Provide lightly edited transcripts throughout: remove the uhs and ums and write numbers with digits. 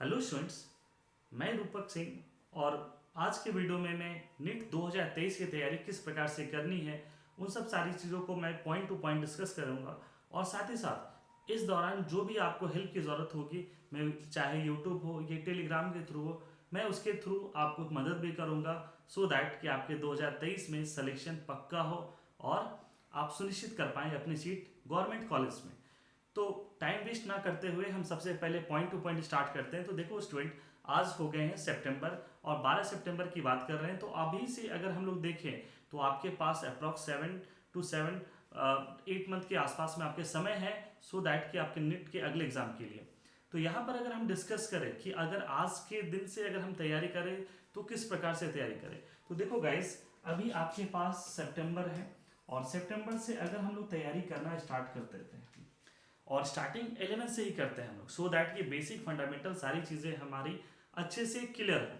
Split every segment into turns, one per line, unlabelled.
Hello students, मैं रूपक सिंह और आज के वीडियो में मैं नीट 2023 की तैयारी किस प्रकार से करनी है उन सब सारी चीज़ों को मैं पॉइंट टू पॉइंट डिस्कस करूंगा। और साथ ही साथ इस दौरान जो भी आपको हेल्प की ज़रूरत होगी, मैं चाहे यूट्यूब हो या टेलीग्राम के थ्रू हो, मैं उसके थ्रू आपको मदद भी करूंगा सो दैट कि आपके 2023 में सिलेक्शन पक्का हो और आप सुनिश्चित कर पाएँ अपनी सीट गवर्नमेंट कॉलेज में। तो टाइम वेस्ट ना करते हुए हम सबसे पहले पॉइंट टू पॉइंट स्टार्ट करते हैं। तो देखो स्टूडेंट, आज हो गए हैं सितंबर और 12 सितंबर की बात कर रहे हैं। तो अभी से अगर हम लोग देखें तो आपके पास अप्रॉक्स 7 to 8 मंथ के आसपास में आपके समय है सो दैट कि आपके नीट के अगले एग्जाम के लिए। तो यहाँ पर अगर हम डिस्कस करें कि अगर आज के दिन से अगर हम तैयारी करें तो किस प्रकार से तैयारी करें, तो देखो गाइस, अभी आपके पास सितंबर है और सितंबर से अगर हम लोग तैयारी करना स्टार्ट कर देते हैं और स्टार्टिंग 11 से ही करते हैं हम लोग सो दैट कि बेसिक फंडामेंटल सारी चीज़ें हमारी अच्छे से क्लियर हो,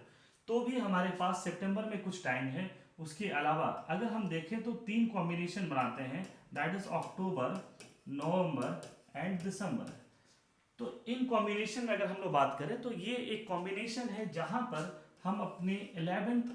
तो भी हमारे पास सितंबर में कुछ टाइम है। उसके अलावा अगर हम देखें तो 3 कॉम्बिनेशन बनाते हैं, that is October, November and December. तो इन कॉम्बिनेशन में अगर हम लोग बात करें तो ये एक कॉम्बिनेशन है जहां पर हम अपने 11th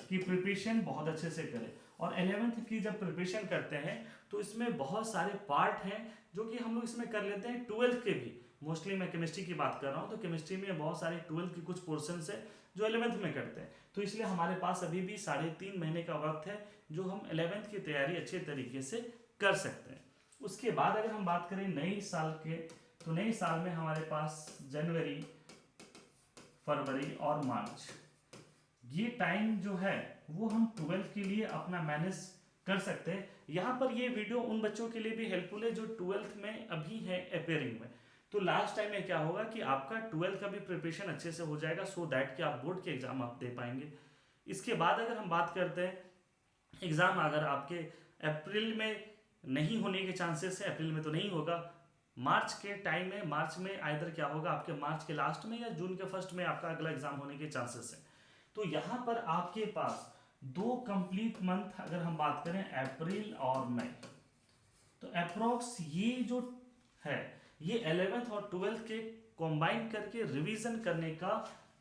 की प्रिपरेशन बहुत अच्छे से करें। और 11th की जब प्रिपरेशन करते हैं तो इसमें बहुत सारे पार्ट हैं जो कि हम लोग इसमें कर लेते हैं। 12th के भी, मोस्टली मैं केमिस्ट्री की बात कर रहा हूँ, तो केमिस्ट्री में बहुत सारे 12th के कुछ पोर्शन है जो 11th में करते हैं। तो इसलिए हमारे पास अभी भी 3.5 महीने का वक्त है जो हम 11th की तैयारी अच्छे तरीके से कर सकते हैं। उसके बाद अगर हम बात करें नए साल के, तो नए साल में हमारे पास जनवरी, फरवरी और मार्च, ये टाइम जो है वो हम 12th के लिए अपना मैनेज कर सकते हैं। यहाँ पर ये वीडियो उन बच्चों के लिए भी हेल्पफुल है जो 12th में अभी है अपेयरिंग में। तो लास्ट टाइम में क्या होगा कि आपका 12th का भी प्रिपरेशन अच्छे से हो जाएगा सो दैट कि आप बोर्ड के एग्जाम आप दे पाएंगे। इसके बाद अगर हम बात करते हैं एग्जाम, अगर आपके अप्रैल में नहीं होने के चांसेस है, अप्रैल में तो नहीं होगा, मार्च के टाइम में, मार्च में आइदर क्या होगा आपके मार्च के लास्ट में या जून के फर्स्ट में आपका अगला एग्जाम होने के चांसेस है। तो यहाँ पर आपके पास 2 कंप्लीट मंथ अगर हम बात करें अप्रैल और मई, तो अप्रोक्स ये जो है ये 11th और 12th के कंबाइन करके रिवीजन करने का,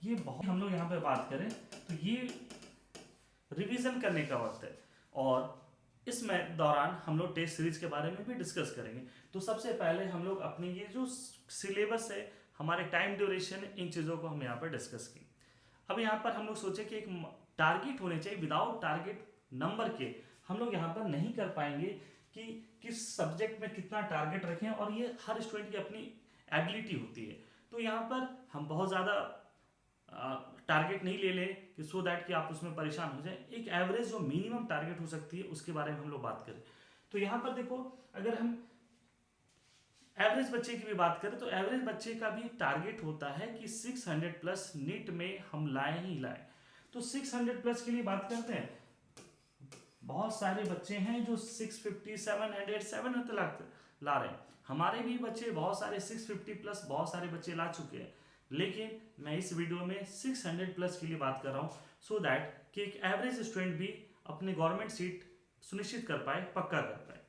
ये बहुत, हम लोग यहाँ पे बात करें तो ये रिवीजन करने का वक्त है। और इसमें दौरान हम लोग टेस्ट सीरीज के बारे में भी डिस्कस करेंगे। तो सबसे पहले हम लोग अपने ये जो सिलेबस है, हमारे टाइम ड्यूरेशन, इन चीज़ों को हम यहाँ पर डिस्कस की। अब यहाँ पर हम लोग सोचे कि एक टारगेट होने चाहिए, विदाउट टारगेट नंबर के हम लोग यहाँ पर नहीं कर पाएंगे कि किस सब्जेक्ट में कितना टारगेट रखें, और ये हर स्टूडेंट की अपनी एबिलिटी होती है। तो यहाँ पर हम बहुत ज़्यादा टारगेट नहीं ले लें कि सो दैट कि आप उसमें परेशान हो जाए। एक एवरेज जो मिनिमम टारगेट हो सकती है उसके बारे में हम लोग बात करें। तो यहाँ पर देखो, अगर हम एवरेज बच्चे की भी बात करें तो एवरेज बच्चे का भी टारगेट होता है कि 600 प्लस नीट में हम लाए ही लाए। तो 600 प्लस के लिए बात करते हैं, बहुत सारे बच्चे हैं जो 650, 700, 700 ला रहे हैं। हमारे भी बच्चे बहुत सारे 650 प्लस बहुत सारे बच्चे ला चुके हैं, लेकिन मैं इस वीडियो में 600 प्लस के लिए बात कर रहा हूँ सो दैट कि एक एवरेज स्टूडेंट भी अपने गवर्नमेंट सीट सुनिश्चित कर पाए, पक्का कर पाए।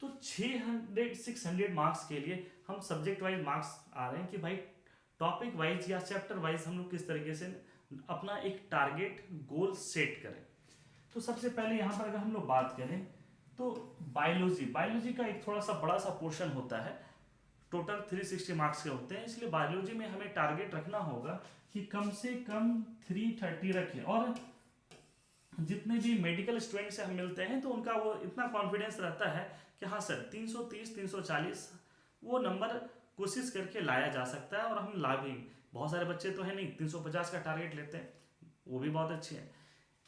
तो 600 मार्क्स के लिए हम सब्जेक्ट वाइज मार्क्स आ रहे हैं कि भाई टॉपिक वाइज या चैप्टर वाइज हम लोग किस तरीके से अपना एक टारगेट गोल सेट करें। तो सबसे पहले यहाँ पर अगर हम लोग बात करें तो बायोलॉजी का एक थोड़ा सा बड़ा सा पोर्शन होता है, टोटल 360 मार्क्स के होते हैं, इसलिए बायोलॉजी में हमें टारगेट रखना होगा कि कम से कम 330 रखें। और जितने भी मेडिकल स्टूडेंट से हम मिलते हैं तो उनका वो इतना कॉन्फिडेंस रहता है कि हाँ सर 330, 340 वो नंबर कोशिश करके लाया जा सकता है, और हम ला भी। बहुत सारे बच्चे तो है नहीं 350 का टारगेट लेते हैं, वो भी बहुत अच्छे हैं।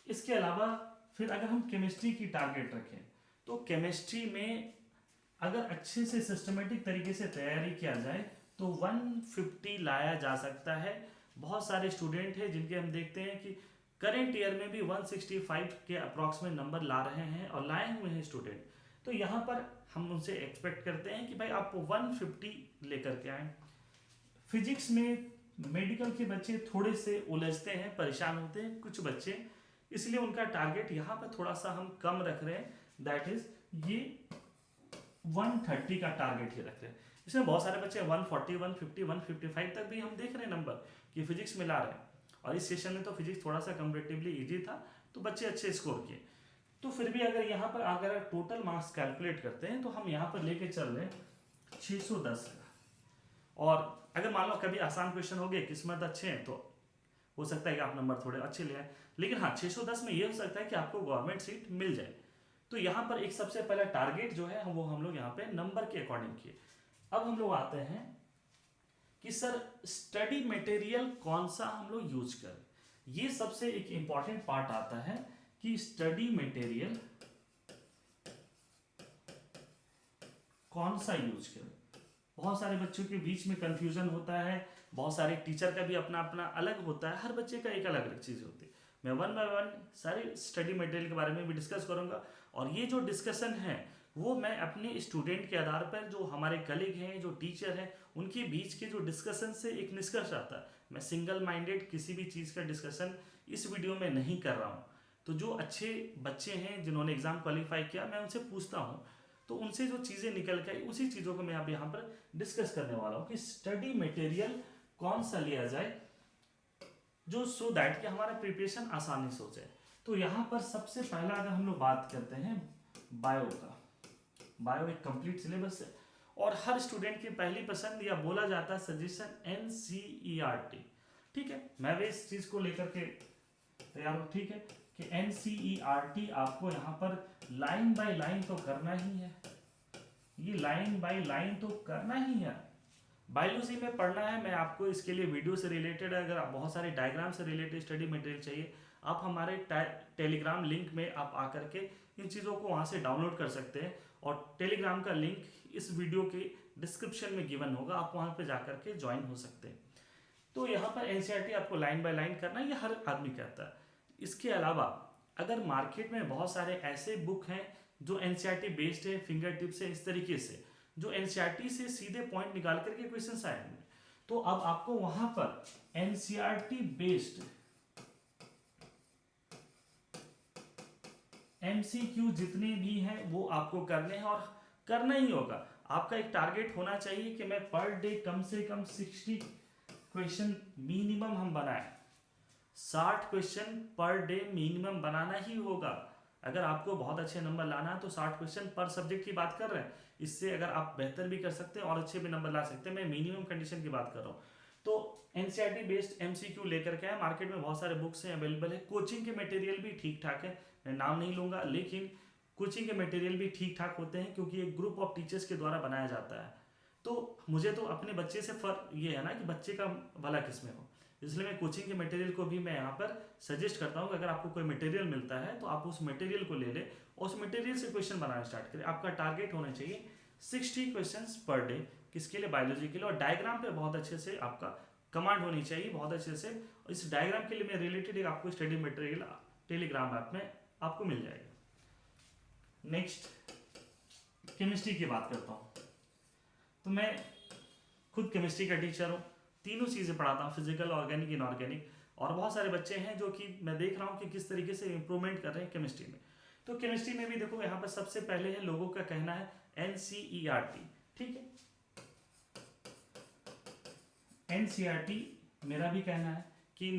इसके अलावा फिर अगर हम केमिस्ट्री की टारगेट रखें तो केमिस्ट्री में अगर अच्छे से सिस्टमेटिक तरीके से तैयारी किया जाए तो 150 लाया जा सकता है। बहुत सारे स्टूडेंट हैं जिनके हम देखते हैं कि करेंट ईयर में भी 165 के अप्रॉक्सीमेट नंबर ला रहे हैं और लाए हुए हैं स्टूडेंट। तो यहाँ पर हम उनसे एक्सपेक्ट करते हैं कि भाई आप 150 लेकर के आए। फिजिक्स में मेडिकल के बच्चे थोड़े से उलझते हैं, परेशान होते हैं कुछ बच्चे, इसलिए उनका टारगेट यहाँ पर थोड़ा सा हम कम रख रहे हैं, दैट इज ये 130 का टारगेट ही रख रहे हैं। इसमें बहुत सारे बच्चे 140, 150, 155 तक भी हम देख रहे हैं नंबर कि फिजिक्स में ला रहे हैं। और इस सेशन में तो फिजिक्स थोड़ा सा कंपेरेटिवली इजी था, तो बच्चे अच्छे स्कोर किए। तो फिर भी अगर यहाँ पर अगर टोटल मार्क्स कैलकुलेट करते हैं तो हम यहाँ पर लेके चल रहे हैं 610 का। और अगर मान लो कभी आसान क्वेश्चन हो गए, किस्मत अच्छे हैं, तो हो सकता है कि आप नंबर थोड़े अच्छे ले आए। लेकिन हाँ, 610 में ये हो सकता है कि आपको गवर्नमेंट सीट मिल जाए। तो यहाँ पर एक सबसे पहला टारगेट जो है वो हम लोग यहाँ पे नंबर के अकॉर्डिंग किए। अब हम लोग आते हैं कि सर स्टडी मटेरियल कौन सा हम लोग यूज करें। ये सबसे एक इंपॉर्टेंट पार्ट आता है कि स्टडी मटेरियल कौन सा यूज करें। बहुत सारे बच्चों के बीच में कंफ्यूजन होता है, बहुत सारे टीचर का भी अपना अपना अलग होता है, हर बच्चे का एक अलग अलग चीज़ होती है। मैं वन बाय वन सारे स्टडी मटेरियल के बारे में भी डिस्कस करूंगा। और ये जो डिस्कशन है वो मैं अपने स्टूडेंट के आधार पर, जो हमारे कलीग हैं, जो टीचर हैं, उनके बीच के जो डिस्कशन से एक निष्कर्ष आता है। मैं सिंगल माइंडेड किसी भी चीज़ का डिस्कशन इस वीडियो में नहीं कर रहा हूँ। तो जो अच्छे बच्चे हैं जिन्होंने एग्ज़ाम क्वालिफाई किया, मैं उनसे पूछता हूँ, तो उनसे जो चीज़ें निकल के आई उसी चीज़ों को मैं अब यहाँ पर डिस्कस करने वाला हूँ कि स्टडी मटेरियल कौन सा लिया जाए जो सो दैट कि हमारा प्रिपरेशन आसानी से हो जाए। तो यहाँ पर सबसे पहला अगर हम लोग बात करते हैं बायो का, बायो एक कंप्लीट सिलेबस है और हर स्टूडेंट की पहली पसंद या बोला जाता है सजेशन NCERT। ठीक है, मैं भी इस चीज़ को लेकर के तैयार हूँ। ठीक है कि NCERT आपको यहाँ पर लाइन बाय लाइन तो करना ही है, ये लाइन बाय लाइन तो करना ही है। बायोलॉजी में पढ़ना है, मैं आपको इसके लिए वीडियो से रिलेटेड, अगर बहुत सारे डायग्राम से रिलेटेड स्टडी मटेरियल चाहिए, आप हमारे टेलीग्राम लिंक में आप आकर के इन चीज़ों को वहाँ से डाउनलोड कर सकते हैं। और टेलीग्राम का लिंक इस वीडियो के डिस्क्रिप्शन में गिवन होगा, आप वहाँ पे जाकर के ज्वाइन हो सकते हैं। तो यहाँ पर NCERT आपको लाइन बाय लाइन करना है, ये हर आदमी कहता है। इसके अलावा अगर मार्केट में बहुत सारे ऐसे बुक हैं जो NCERT बेस्ड है, फिंगर टिप से, इस तरीके से जो NCERT से सीधे पॉइंट निकाल करके क्वेश्चन आए हैं, तो अब आपको वहां पर NCERT बेस्ड MCQ जितने भी हैं वो आपको करने हैं और करना ही होगा। आपका एक टारगेट होना चाहिए कि मैं पर डे कम से कम 60 क्वेश्चन मिनिमम हम बनाएं। 60 क्वेश्चन पर डे मिनिमम बनाना ही होगा। अगर आपको बहुत अच्छे नंबर लाना है तो 60 क्वेश्चन पर सब्जेक्ट की बात कर रहे हैं। इससे अगर आप बेहतर भी कर सकते हैं और अच्छे भी नंबर ला सकते हैं, मैं मिनिमम कंडीशन की बात कर रहा हूँ। तो NCERT बेस्ड MCQ लेकर के आए। मार्केट में बहुत सारे बुक्स हैं, अवेलेबल है। कोचिंग के मटेरियल भी ठीक ठाक है, मैं नाम नहीं लूँगा, लेकिन कोचिंग के मटेरियल भी ठीक ठाक होते हैं क्योंकि एक ग्रुप ऑफ टीचर्स के द्वारा बनाया जाता है। तो मुझे तो अपने बच्चे से फर्क ये है ना कि बच्चे का भला किसमें हो, इसलिए मैं कोचिंग के मटेरियल को भी मैं यहाँ पर सजेस्ट करता हूँ कि अगर आपको कोई मटेरियल मिलता है तो आप उस मटेरियल को ले लें और उस मटेरियल से क्वेश्चन बनाना स्टार्ट करें। आपका टारगेट होना चाहिए 60 क्वेश्चंस पर डे, किसके लिए, बायोलॉजी के लिए। और डायग्राम पे बहुत अच्छे से आपका कमांड होनी चाहिए, बहुत अच्छे से। इस डायग्राम के लिए मैं रिलेटेड एक आपको स्टडी मटेरियल टेलीग्राम ऐप में आपको मिल जाएगा। नेक्स्ट केमिस्ट्री की बात करता हूँ। तो मैं खुद केमिस्ट्री का टीचर हूँ, तीनों चीज़ें पढ़ाता हूँ, फिजिकल, ऑर्गेनिक, इनऑर्गेनिक। और बहुत सारे बच्चे हैं जो कि मैं देख रहा हूँ कि किस तरीके से इंप्रूवमेंट कर रहे हैं केमिस्ट्री में। तो केमिस्ट्री में भी देखो यहाँ पर सबसे पहले है, लोगों का कहना है NCERT। ठीक है, NCERT मेरा भी कहना है कि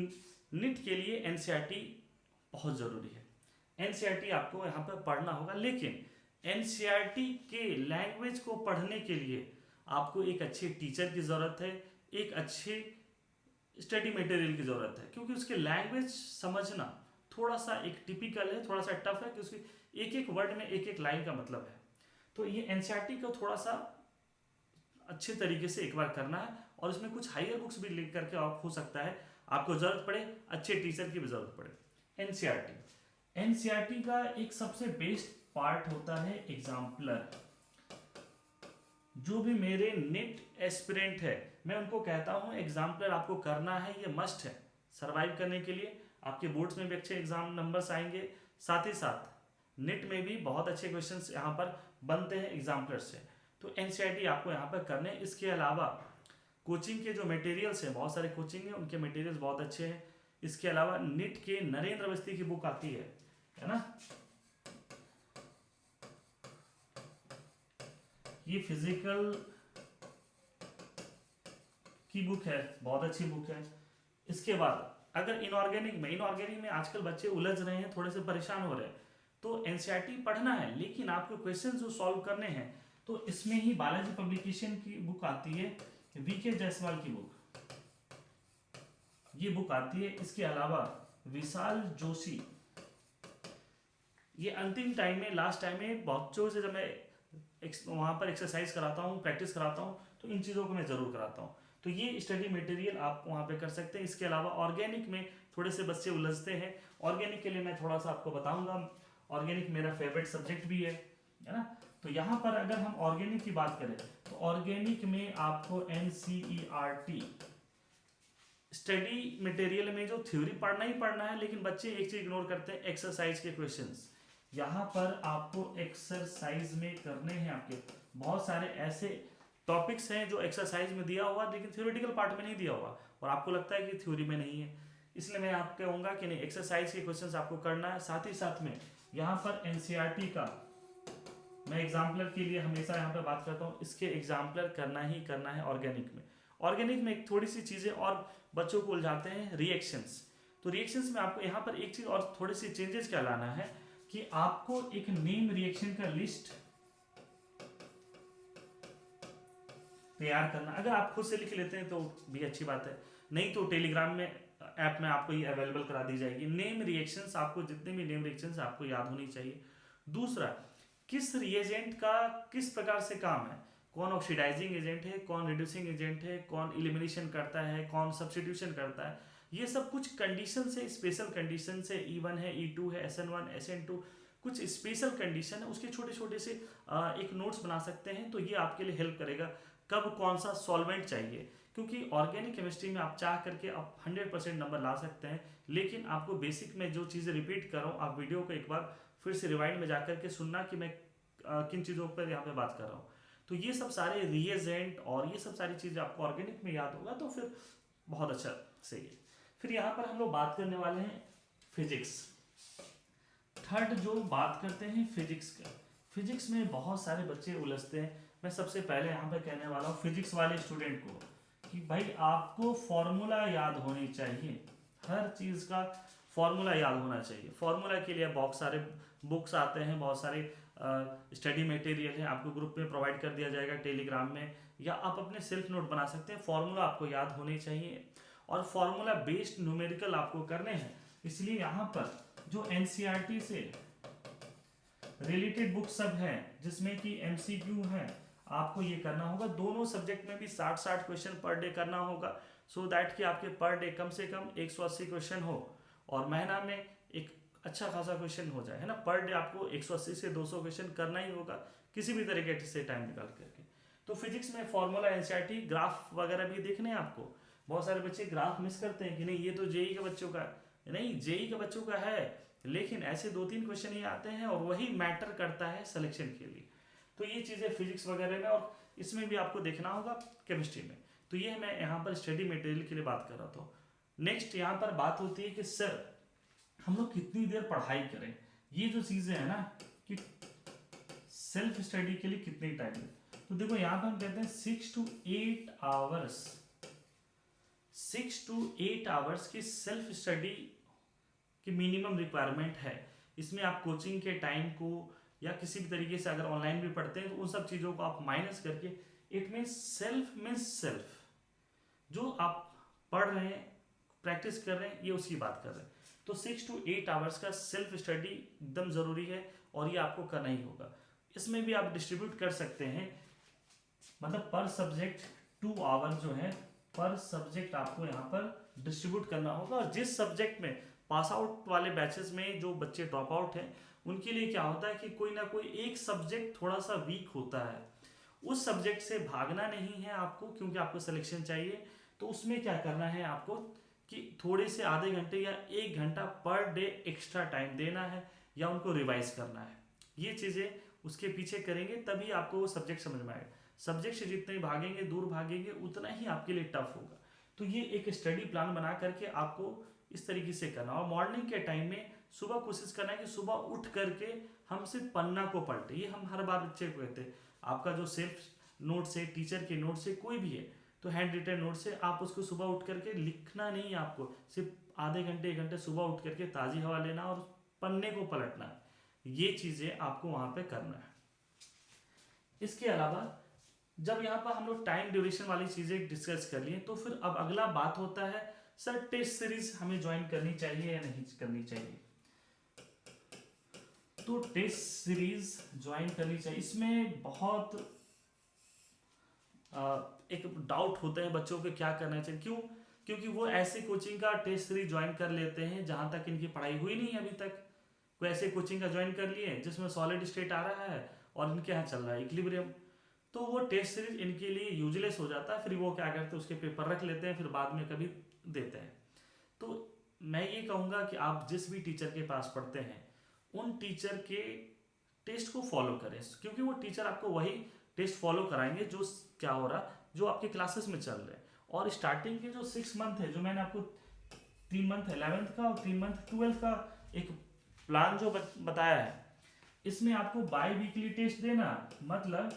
नीट के लिए NCERT बहुत ज़रूरी है। NCERT आपको यहाँ पर पढ़ना होगा, लेकिन NCERT के लैंग्वेज को पढ़ने के लिए आपको एक अच्छे टीचर की ज़रूरत है, एक अच्छे स्टडी मटेरियल की ज़रूरत है, क्योंकि उसके लैंग्वेज समझना थोड़ा सा एक टिपिकल है, थोड़ा सा टफ है, कि उसकी एक एक वर्ड में एक एक लाइन का मतलब है। तो ये NCERT को थोड़ा सा अच्छे तरीके से एक बार करना है और इसमें कुछ हायर बुक्स भी लिख करके आप, हो सकता है आपको ज़रूरत पड़े, अच्छे टीचर की भी ज़रूरत पड़े। NCERT का एक सबसे बेस्ट पार्ट होता है एग्जाम्पलर। जो भी मेरे नीट एस्पिरेंट है, मैं उनको कहता हूँ एग्जाम्पलर आपको करना है, ये मस्ट है सर्वाइव करने के लिए। आपके बोर्ड्स में भी अच्छे एग्जाम नंबर्स आएंगे, साथ ही साथ नीट में भी बहुत अच्छे क्वेश्चंस यहाँ पर बनते हैं एग्जाम्पलर से। तो NCERT आपको यहाँ पर करने। इसके अलावा कोचिंग के जो मटेरियल्स हैं, बहुत सारे कोचिंग हैं, उनके मटेरियल्स बहुत अच्छे हैं। इसके अलावा नीट के नरेंद्र अवस्थी की बुक आती है ना, ये फिजिकल की बुक है, बहुत अच्छी बुक है। इसके बाद अगर इनऑर्गेनिक में आजकल बच्चे उलझ रहे हैं, थोड़े से परेशान हो रहे हैं, तो एनसीईआरटी पढ़ना है लेकिन आपको क्वेश्चन जो सॉल्व करने हैं, तो इसमें ही बालाजी पब्लिकेशन की बुक आती है, वीके जायसवाल की बुक, ये बुक आती है। इसके अलावा विशाल जोशी, ये अंतिम टाइम में, लास्ट टाइम में बच्चों से जब मैं वहाँ पर एक्सरसाइज कराता हूँ, प्रैक्टिस कराता हूँ, तो इन चीज़ों को मैं ज़रूर कराता हूँ। तो ये स्टडी मटेरियल आप वहाँ पे कर सकते हैं। इसके अलावा ऑर्गेनिक में थोड़े से बच्चे उलझते हैं, ऑर्गेनिक के लिए मैं थोड़ा सा आपको बताऊंगा। ऑर्गेनिक मेरा फेवरेट सब्जेक्ट भी है ना। तो यहाँ पर अगर हम ऑर्गेनिक की बात करें तो ऑर्गेनिक में आपको एनसीईआरटी स्टडी मटेरियल में जो थ्योरी पढ़ना ही पढ़ना है, लेकिन बच्चे एक चीज इग्नोर करते हैं, एक्सरसाइज के क्वेश्चंस। यहाँ पर आपको एक्सरसाइज में करने हैं, आपके बहुत सारे ऐसे टॉपिक्स हैं जो एक्सरसाइज में दिया हुआ लेकिन थ्योरेटिकल पार्ट में नहीं दिया हुआ, और आपको लगता है कि थ्योरी में नहीं है। इसलिए मैं आपको कहूँगा कि नहीं, एक्सरसाइज के क्वेश्चंस आपको करना है। साथ ही साथ में यहाँ पर एनसीईआरटी का मैं एग्जाम्पलर के लिए हमेशा यहाँ पे बात करता हूँ, इसके एग्जाम्पलर करना ही करना है ऑर्गेनिक में। ऑर्गेनिक में एक थोड़ी सी चीज़ें और बच्चों को उलझाते हैं, रिएक्शंस। तो रिएक्शंस में आपको यहाँ पर एक चीज़ और थोड़ी सी चेंजेस क्या लाना है कि आपको एक नेम रिएक्शन का लिस्ट तैयार करना। अगर आप खुद से लिख लेते हैं तो भी अच्छी बात है, नहीं तो टेलीग्राम में ऐप में आपको ये अवेलेबल करा दी जाएगी। नेम रिएक्शंस, आपको जितने भी नेम रिएक्शंस आपको याद होनी चाहिए। दूसरा, किस रिएजेंट का किस प्रकार से काम है, कौन ऑक्सीडाइजिंग एजेंट है, कौन रिड्यूसिंग एजेंट है, कौन इलिमिनेशन करता है, कौन सब्स्टिट्यूशन करता है, ये सब कुछ कंडीशन से, स्पेशल कंडीशन से, E1 है, E2 है, SN1 SN2, कुछ स्पेशल कंडीशन है, उसके छोटे छोटे से एक नोट्स बना सकते हैं। तो ये आपके लिए हेल्प करेगा कब कौन सा सॉल्वेंट चाहिए, क्योंकि ऑर्गेनिक केमिस्ट्री में आप चाह करके आप 100% नंबर ला सकते हैं, लेकिन आपको बेसिक में जो चीज़ें रिपीट कर रहा हूँ, आप वीडियो को एक बार फिर से रिवाइंड में जाकर के सुनना कि मैं किन चीज़ों पर यहाँ पे बात कर रहा हूँ। तो ये सब सारे रिएजेंट और ये सब सारी चीज़ें आपको ऑर्गेनिक में याद होगा, तो फिर बहुत अच्छा सही है। फिर यहाँ पर हम लोग बात करने वाले हैं फिजिक्स। थर्ड जो बात करते हैं फिजिक्स का, फिजिक्स में बहुत सारे बच्चे उलझते हैं। मैं सबसे पहले यहाँ पे कहने वाला हूँ फिजिक्स वाले स्टूडेंट को कि भाई आपको फॉर्मूला याद होनी चाहिए, हर चीज़ का फॉर्मूला याद होना चाहिए। फॉर्मूला के लिए बहुत सारे बुक्स आते हैं, बहुत सारे स्टडी मटेरियल है, आपको ग्रुप में प्रोवाइड कर दिया जाएगा टेलीग्राम में, या आप अपने सेल्फ नोट बना सकते हैं। फॉर्मूला आपको याद होने चाहिए और फॉर्मूला बेस्ड न्यूमेरिकल आपको करने हैं। इसलिए यहाँ पर जो एनसीईआरटी से रिलेटेड बुक सब हैं जिसमें कि एमसीक्यू है, आपको ये करना होगा। दोनों सब्जेक्ट में भी 60-60 क्वेश्चन पर डे करना होगा, सो दैट कि आपके पर डे कम से कम 180 क्वेश्चन हो और महीना में एक अच्छा खासा क्वेश्चन हो जाए, है ना। पर डे आपको 180 से 200 क्वेश्चन करना ही होगा किसी भी तरीके से टाइम निकाल करके। तो फिजिक्स में फॉर्मूला, एनसीईआरटी, ग्राफ वगैरह भी देखने हैं आपको। बहुत सारे बच्चे ग्राफ मिस करते हैं कि नहीं ये तो जेई के बच्चों का, नहीं जेई के बच्चों का है, लेकिन ऐसे 2-3 क्वेश्चन ही आते हैं और वही मैटर करता है सिलेक्शन के लिए। तो ये चीज़ें फिजिक्स वगैरह में, और इसमें भी आपको देखना होगा केमिस्ट्री में। तो ये मैं यहाँ पर स्टडी मटेरियल के लिए बात कर रहा था। नेक्स्ट यहाँ पर बात होती है कि सर हम लोग कितनी देर पढ़ाई करें। ये जो चीज़ें हैं ना कि सेल्फ स्टडी के लिए कितनी टाइम है, तो देखो यहाँ पर हम कहते हैं 6 to 8 आवर्स, 6 to 8 आवर्स की सेल्फ स्टडी की मिनिमम रिक्वायरमेंट है। इसमें आप कोचिंग के टाइम को या किसी भी तरीके से अगर ऑनलाइन भी पढ़ते हैं तो उन सब चीज़ों को आप माइनस करके, इट मीन्स सेल्फ, जो आप पढ़ रहे हैं, प्रैक्टिस कर रहे हैं, ये उसकी बात कर रहे हैं। तो 6 to 8 आवर्स का सेल्फ स्टडी एकदम ज़रूरी है और ये आपको करना ही होगा। इसमें भी आप डिस्ट्रीब्यूट कर सकते हैं, मतलब पर सब्जेक्ट 2 आवर जो है पर सब्जेक्ट आपको यहाँ पर डिस्ट्रीब्यूट करना होगा। और जिस सब्जेक्ट में पास आउट वाले बैचेस में जो बच्चे ड्रॉप आउट हैं उनके लिए क्या होता है कि कोई ना कोई एक सब्जेक्ट थोड़ा सा वीक होता है, उस सब्जेक्ट से भागना नहीं है आपको, क्योंकि आपको सिलेक्शन चाहिए। तो उसमें क्या करना है आपको कि थोड़े से आधे घंटे या 1 घंटा पर डे एक्स्ट्रा टाइम देना है या उनको रिवाइज करना है। ये चीज़ें उसके पीछे करेंगे तभी आपको वो सब्जेक्ट समझ में आएगा। सब्जेक्ट से जितने भागेंगे, दूर भागेंगे, उतना ही आपके लिए टफ होगा। तो ये एक स्टडी प्लान बना करके आपको इस तरीके से करना। और मॉर्निंग के टाइम में सुबह कोशिश करना है कि सुबह उठ करके हम सिर्फ पन्ना को पलटे। ये हम हर बार बच्चे को कहते हैं, आपका जो सेल्फ नोट्स है, टीचर के नोट्स है, कोई भी है, तो हैंड रिटन नोट्स है, आप उसको सुबह उठ करके लिखना नहीं है आपको, सिर्फ आधे घंटे 1 घंटे सुबह उठ करके ताज़ी हवा लेना और पन्ने को पलटना है, ये चीज़ें आपको वहाँ पे करना है। इसके अलावा जब यहाँ पर हम लोग टाइम ड्यूरेशन वाली चीज़ें डिस्कस कर लिए, तो फिर अब अगला बात होता है सर टेस्ट सीरीज हमें ज्वाइन करनी चाहिए या नहीं करनी चाहिए। तो टेस्ट सीरीज ज्वाइन करनी चाहिए, इसमें बहुत एक डाउट होता है बच्चों को क्या करना चाहिए। क्यों? क्योंकि वो ऐसे कोचिंग का टेस्ट सीरीज ज्वाइन कर लेते हैं जहां तक इनकी पढ़ाई हुई नहीं है अभी तक। कोई ऐसे कोचिंग का ज्वाइन कर लिए जिसमें सॉलिड स्टेट आ रहा है और इनके यहाँ चल रहा है इक्विलिब्रियम, तो वो टेस्ट सीरीज इनके लिए यूजलेस हो जाता है। फिर वो क्या करते हैं, उसके पेपर रख लेते हैं, फिर बाद में कभी देते हैं। तो मैं ये कहूँगा कि आप जिस भी टीचर के पास पढ़ते हैं उन टीचर के टेस्ट को फॉलो करें, क्योंकि वो टीचर आपको वही टेस्ट फॉलो कराएंगे जो क्या हो रहा, जो आपके क्लासेस में चल रहे हैं। और स्टार्टिंग के जो 6 मंथ है, जो मैंने आपको 3 मंथ 11th का और 3 मंथ 12th का एक प्लान जो बताया है, इसमें आपको बाई वीकली टेस्ट देना, मतलब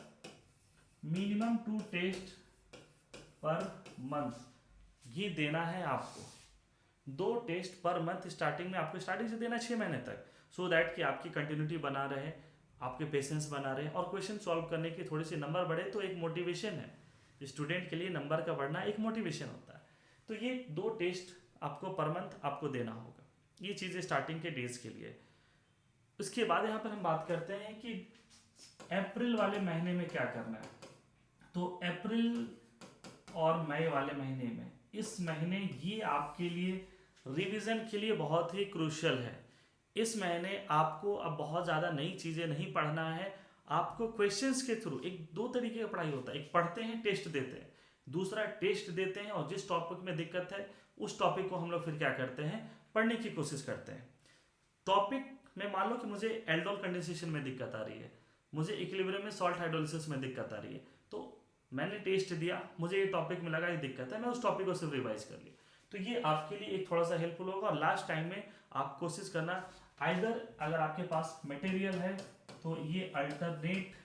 मिनिमम 2 टेस्ट पर मंथ ये देना है आपको। 2 टेस्ट पर मंथ स्टार्टिंग में आपको स्टार्टिंग से देना 6 महीने तक, सो दैट कि आपकी कंटिन्यूटी बना रहे, आपके पेशेंस बना रहे और क्वेश्चन सॉल्व करने के थोड़ी सी नंबर बढ़े, तो एक मोटिवेशन है स्टूडेंट के लिए, नंबर का बढ़ना एक मोटिवेशन होता है। तो ये 2 टेस्ट आपको पर मंथ आपको देना होगा, ये चीज़ें स्टार्टिंग के डेज के लिए। उसके बाद यहाँ पर हम बात करते हैं कि अप्रैल वाले महीने में क्या करना है। तो अप्रैल और मई वाले महीने में, इस महीने ये आपके लिए रिवीजन के लिए बहुत ही क्रूशियल है। इस महीने आपको अब बहुत ज़्यादा नई चीज़ें नहीं पढ़ना है, आपको क्वेश्चंस के थ्रू, एक 2 तरीके का पढ़ाई होता है, एक पढ़ते हैं टेस्ट देते हैं, दूसरा टेस्ट देते हैं और जिस टॉपिक में दिक्कत है उस टॉपिक को हम लोग फिर क्या करते हैं, पढ़ने की कोशिश करते हैं। टॉपिक में मान लो कि मुझे एल्डोल कंडेंसेशन में दिक्कत आ रही है, मुझे इक्विलिब्रियम में सॉल्ट हाइड्रोलिसिस में दिक्कत आ रही है, तो मैंने टेस्ट दिया, मुझे ये टॉपिक में लगा ये दिक्कत है, मैं उस टॉपिक को सिर्फ रिवाइज कर लिया, तो ये आपके लिए एक थोड़ा सा हेल्पफुल होगा। और लास्ट टाइम में आप कोशिश करना, आइदर अगर आपके पास मटेरियल है तो ये अल्टरनेट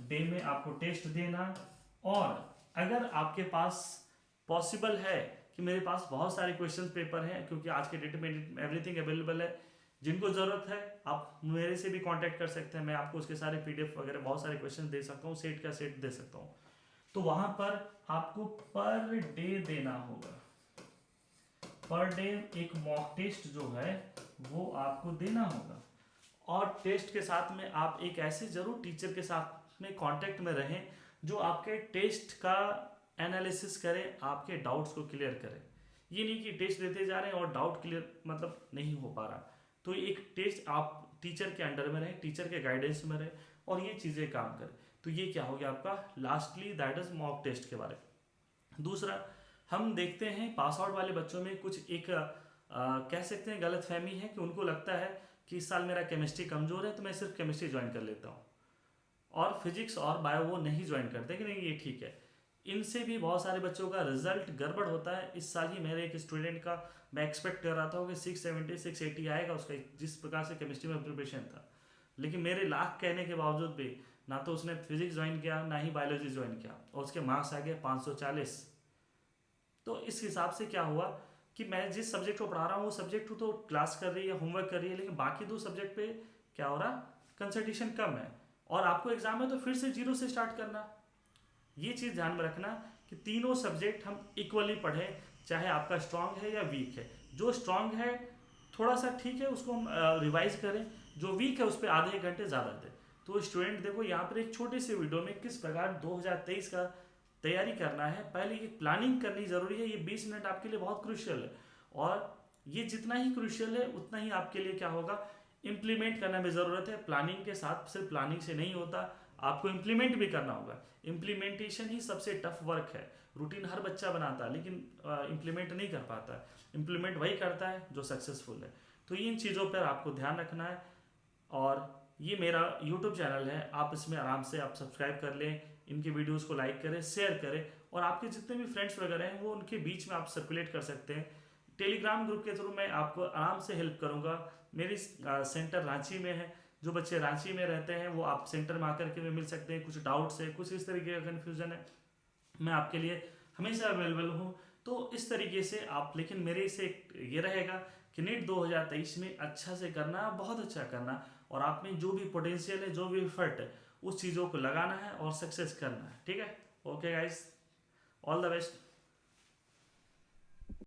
डे में आपको टेस्ट देना, और अगर आपके पास पॉसिबल है कि मेरे पास बहुत सारे क्वेश्चन पेपर हैं, क्योंकि आज के डेट में एवरीथिंग अवेलेबल है, जिनको ज़रूरत है आप मेरे से भी कांटेक्ट कर सकते हैं, मैं आपको उसके सारे पीडीएफ वगैरह बहुत सारे क्वेश्चन दे सकता हूँ, सेट का सेट दे सकता हूँ। तो वहाँ पर आपको पर डे देना होगा, पर डे एक मॉक टेस्ट जो है वो आपको देना होगा। और टेस्ट के साथ में आप एक ऐसे जरूर टीचर के साथ में कांटेक्ट में रहें जो आपके टेस्ट का एनालिसिस करे, आपके डाउट्स को क्लियर करे। ये नहीं कि टेस्ट देते जा रहे हैं और डाउट क्लियर मतलब नहीं हो पा रहा, तो एक टेस्ट आप टीचर के अंडर में रहे, टीचर के गाइडेंस में रहे और ये चीज़ें काम करें। तो ये क्या हो गया आपका lastly, that is mock test के बारे में। दूसरा, हम देखते हैं पास आउट वाले बच्चों में कुछ एक कह सकते हैं गलत फहमी है कि उनको लगता है कि इस साल मेरा केमिस्ट्री कमज़ोर है तो मैं सिर्फ केमिस्ट्री ज्वाइन कर लेता हूँ, और फिजिक्स और बायो वो नहीं ज्वाइन करते कि नहीं ये ठीक है। इनसे भी बहुत सारे बच्चों का रिजल्ट गड़बड़ होता है। इस साल ही मेरे एक स्टूडेंट का मैं एक्सपेक्ट कर रहा था कि 670 680 आएगा उसका, जिस प्रकार से केमिस्ट्री में प्रिपरेशन था, लेकिन मेरे लाख कहने के बावजूद भी ना तो उसने फिजिक्स ज्वाइन किया ना ही बायोलॉजी ज्वाइन किया, और उसके मार्क्स आ गए 540। तो इस हिसाब से क्या हुआ कि मैं जिस सब्जेक्ट को पढ़ा रहा हूँ वो सब्जेक्ट तो क्लास कर रही है, होमवर्क कर रही है, लेकिन बाकी 2 सब्जेक्ट पे क्या हो रहा, कंसंट्रेशन कम है, और आपको एग्जाम है तो फिर से 0 से स्टार्ट करना। ये चीज़ ध्यान में रखना कि तीनों सब्जेक्ट हम इक्वली पढ़ें, चाहे आपका स्ट्रांग है या वीक है। जो स्ट्रांग है थोड़ा सा ठीक है, उसको हम रिवाइज करें, जो वीक है उस पर आधे 1 घंटे ज़्यादा दें। तो स्टूडेंट देखो यहाँ पर एक छोटे से वीडियो में किस प्रकार 2023 का तैयारी करना है, पहले ये प्लानिंग करनी जरूरी है। ये 20 मिनट आपके लिए बहुत क्रूशियल है, और ये जितना ही क्रूशियल है उतना ही आपके लिए क्या होगा, इम्प्लीमेंट करना भी ज़रूरत है। प्लानिंग के साथ सिर्फ प्लानिंग से नहीं होता, आपको इम्प्लीमेंट भी करना होगा। इम्प्लीमेंटेशन ही सबसे टफ वर्क है। रूटीन हर बच्चा बनाता है लेकिन इम्प्लीमेंट नहीं कर पाता। इम्प्लीमेंट वही करता है जो सक्सेसफुल है। तो इन चीज़ों पर आपको ध्यान रखना है। और ये मेरा यूट्यूब चैनल है, आप इसमें आराम से आप सब्सक्राइब कर लें, इनके वीडियोस को लाइक करें, शेयर करें, और आपके जितने भी फ्रेंड्स वगैरह हैं वो उनके बीच में आप सर्कुलेट कर सकते हैं। टेलीग्राम ग्रुप के थ्रू मैं आपको आराम से हेल्प करूंगा। मेरी सेंटर रांची में है, जो बच्चे रांची में रहते हैं वो आप सेंटर में आकर के भी मिल सकते हैं। कुछ डाउट्स है, कुछ इस तरीके का कन्फ्यूजन है, मैं आपके लिए हमेशा अवेलेबल हूँ। तो इस तरीके से आप, लेकिन मेरे से ये रहेगा कि नीट 2023 में अच्छा से करना, बहुत अच्छा करना, और आप में जो भी पोटेंशियल है, जो भी एफर्ट है, उस चीज़ों को लगाना है और सक्सेस करना है। ठीक है, okay guys, all the best.